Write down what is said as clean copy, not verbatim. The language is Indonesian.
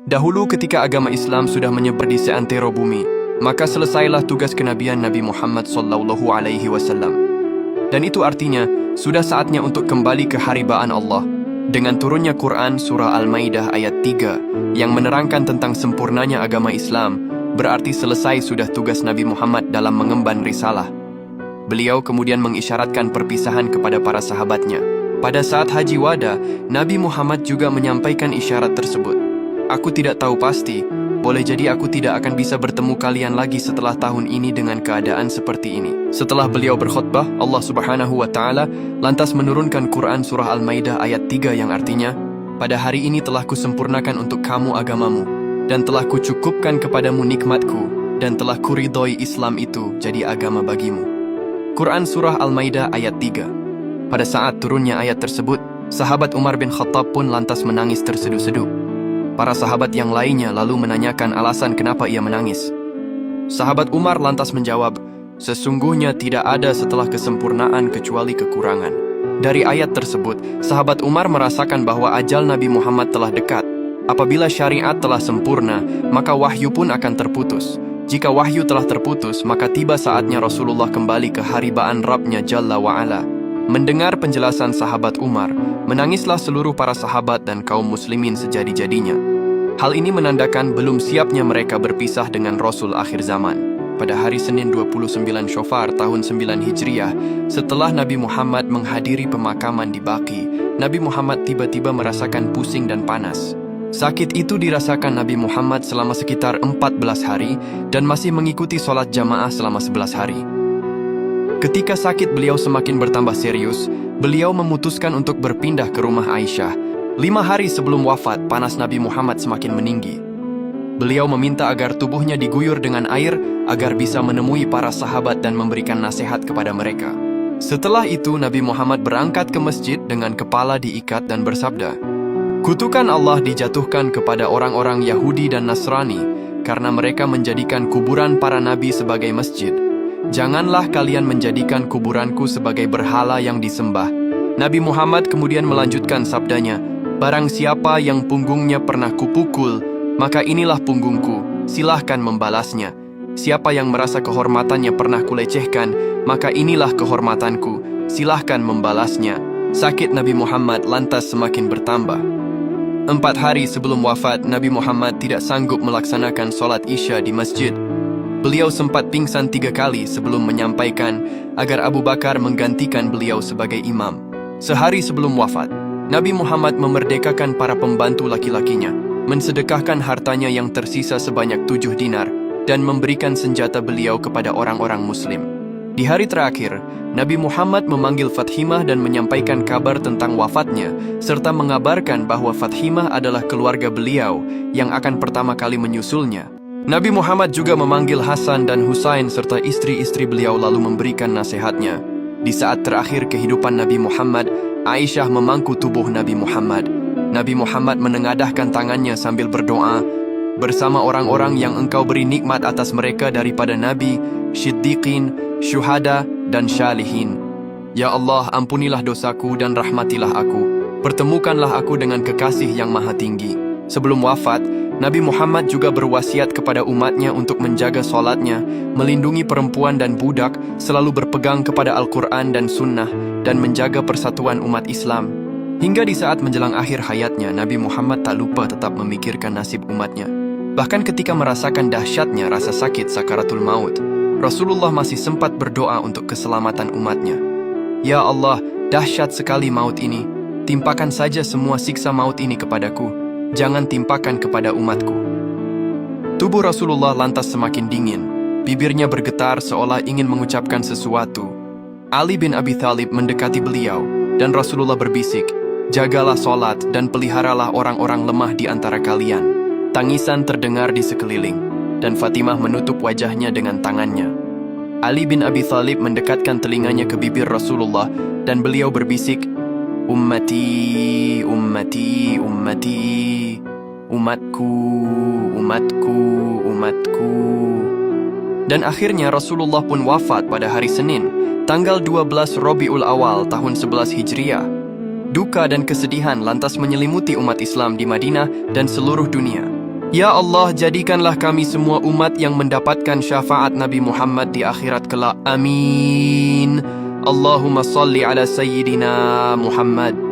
Dahulu ketika agama Islam sudah menyebar di seantero bumi, maka selesailah tugas kenabian Nabi Muhammad SAW. Dan itu artinya, sudah saatnya untuk kembali ke haribaan Allah. Dengan turunnya Quran surah Al-Maidah ayat 3 yang menerangkan tentang sempurnanya agama Islam, berarti selesai sudah tugas Nabi Muhammad dalam mengemban risalah. Beliau kemudian mengisyaratkan perpisahan kepada para sahabatnya. Pada saat Haji Wada, Nabi Muhammad juga menyampaikan isyarat tersebut. Aku tidak tahu pasti, boleh jadi aku tidak akan bisa bertemu kalian lagi setelah tahun ini dengan keadaan seperti ini. Setelah beliau berkhutbah, Allah Subhanahu wa Ta'ala lantas menurunkan Quran surah Al-Maidah ayat 3 yang artinya, pada hari ini telah kusempurnakan untuk kamu agamamu, dan telah kucukupkan kepadamu nikmatku, dan telah kuridhoi Islam itu jadi agama bagimu. Quran surah Al-Maidah ayat 3. Pada saat turunnya ayat tersebut, sahabat Umar bin Khattab pun lantas menangis terseduh-seduh. Para sahabat yang lainnya lalu menanyakan alasan kenapa ia menangis. Sahabat Umar lantas menjawab, sesungguhnya tidak ada setelah kesempurnaan kecuali kekurangan. Dari ayat tersebut, sahabat Umar merasakan bahwa ajal Nabi Muhammad telah dekat. Apabila syariat telah sempurna, maka wahyu pun akan terputus. Jika wahyu telah terputus, maka tiba saatnya Rasulullah kembali ke haribaan Rabb-Nya Jalla wa'ala. Mendengar penjelasan sahabat Umar, menangislah seluruh para sahabat dan kaum muslimin sejadi-jadinya. Hal ini menandakan belum siapnya mereka berpisah dengan Rasul akhir zaman. Pada hari Senin 29 Syofar tahun 9 Hijriah, setelah Nabi Muhammad menghadiri pemakaman di Baqi, Nabi Muhammad tiba-tiba merasakan pusing dan panas. Sakit itu dirasakan Nabi Muhammad selama sekitar 14 hari dan masih mengikuti sholat jamaah selama 11 hari. Ketika sakit beliau semakin bertambah serius, beliau memutuskan untuk berpindah ke rumah Aisyah. 5 hari sebelum wafat, panas Nabi Muhammad semakin meninggi. Beliau meminta agar tubuhnya diguyur dengan air agar bisa menemui para sahabat dan memberikan nasihat kepada mereka. Setelah itu, Nabi Muhammad berangkat ke masjid dengan kepala diikat dan bersabda, "Kutukan Allah dijatuhkan kepada orang-orang Yahudi dan Nasrani karena mereka menjadikan kuburan para nabi sebagai masjid. Janganlah kalian menjadikan kuburanku sebagai berhala yang disembah." Nabi Muhammad kemudian melanjutkan sabdanya, "Barang siapa yang punggungnya pernah kupukul, maka inilah punggungku, silahkan membalasnya. Siapa yang merasa kehormatannya pernah kulecehkan, maka inilah kehormatanku, silahkan membalasnya." Sakit Nabi Muhammad lantas semakin bertambah. 4 hari sebelum wafat, Nabi Muhammad tidak sanggup melaksanakan sholat Isya di masjid. Beliau sempat pingsan 3 kali sebelum menyampaikan agar Abu Bakar menggantikan beliau sebagai imam. Sehari sebelum wafat, Nabi Muhammad memerdekakan para pembantu laki-lakinya, mensedekahkan hartanya yang tersisa sebanyak 7 dinar, dan memberikan senjata beliau kepada orang-orang muslim. Di hari terakhir, Nabi Muhammad memanggil Fathimah dan menyampaikan kabar tentang wafatnya, serta mengabarkan bahwa Fathimah adalah keluarga beliau yang akan pertama kali menyusulnya. Nabi Muhammad juga memanggil Hasan dan Husain serta istri-istri beliau lalu memberikan nasihatnya. Di saat terakhir kehidupan Nabi Muhammad, Aisyah memangku tubuh Nabi Muhammad. Nabi Muhammad menengadahkan tangannya sambil berdoa, "Bersama orang-orang yang engkau beri nikmat atas mereka daripada Nabi, Siddiqin, Syuhada, dan Syalihin. Ya Allah, ampunilah dosaku dan rahmatilah aku. Pertemukanlah aku dengan kekasih yang maha tinggi." Sebelum wafat, Nabi Muhammad juga berwasiat kepada umatnya untuk menjaga sholatnya, melindungi perempuan dan budak, selalu berpegang kepada Al-Quran dan Sunnah, dan menjaga persatuan umat Islam. Hingga di saat menjelang akhir hayatnya, Nabi Muhammad tak lupa tetap memikirkan nasib umatnya. Bahkan ketika merasakan dahsyatnya rasa sakit sakaratul maut, Rasulullah masih sempat berdoa untuk keselamatan umatnya. "Ya Allah, dahsyat sekali maut ini. Timpakan saja semua siksa maut ini kepadaku. Jangan timpakan kepada umatku." Tubuh Rasulullah lantas semakin dingin. Bibirnya bergetar seolah ingin mengucapkan sesuatu. Ali bin Abi Thalib mendekati beliau, dan Rasulullah berbisik, "Jagalah sholat dan peliharalah orang-orang lemah di antara kalian." Tangisan terdengar di sekeliling, dan Fatimah menutup wajahnya dengan tangannya. Ali bin Abi Thalib mendekatkan telinganya ke bibir Rasulullah, dan beliau berbisik, "Ummati, ummati, ummati, umatku, umatku, umatku." Dan akhirnya Rasulullah pun wafat pada hari Senin, tanggal 12 Rabiul Awal tahun 11 Hijriah. Duka dan kesedihan lantas menyelimuti umat Islam di Madinah dan seluruh dunia. Ya Allah, jadikanlah kami semua umat yang mendapatkan syafaat Nabi Muhammad di akhirat kelak. Amin. Allahumma salli ala Sayyidina Muhammad.